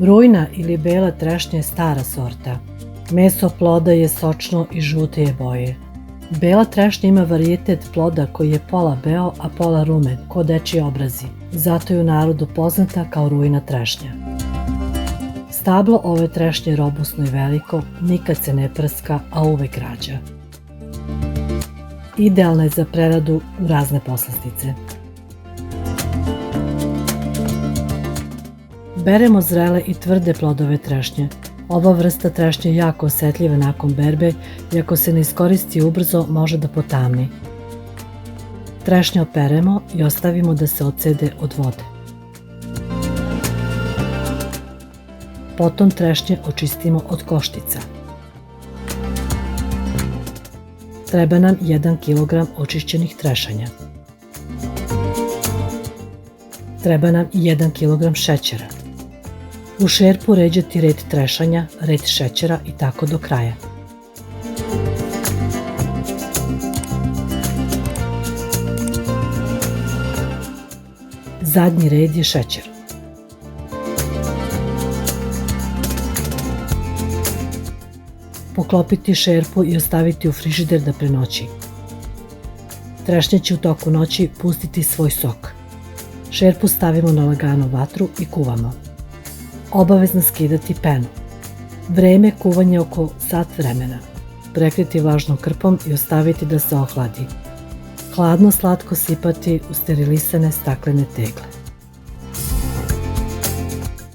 Rujna ili bela trešnja je stara sorta. Meso ploda je sočno i žute je boje. Bela trešnja ima varijetet ploda koji je pola beo, a pola rumen, ko dečiji obrazi. Zato je u narodu poznata kao rujna trešnja. Stablo ove trešnje je robusno i veliko, nikad se ne prska, a uvek rađa. Idealna je za preradu u razne poslastice. Beremo zrele i tvrde plodove trešnje. Ova vrsta trešnje je jako osetljiva nakon berbe i ako se ne iskoristi ubrzo može da potamni. Trešnje operemo i ostavimo da se odsede od vode. Potom trešnje očistimo od koštica. Treba nam 1 kg očišćenih trešanja. Treba nam i 1 kg šećera. U šerpu ređati red trešanja, red šećera i tako do kraja. Zadnji red je šećer. Poklopiti šerpu i ostaviti u frižider da prenoći. Trešnja će u toku noći pustiti svoj sok. Šerpu stavimo na laganu vatru i kuvamo. Obavezno skidati penu. Vreme kuvanja oko sat vremena. Prekriti vlažnom krpom i ostaviti da se ohladi. Hladno slatko sipati u sterilisane staklene tegle.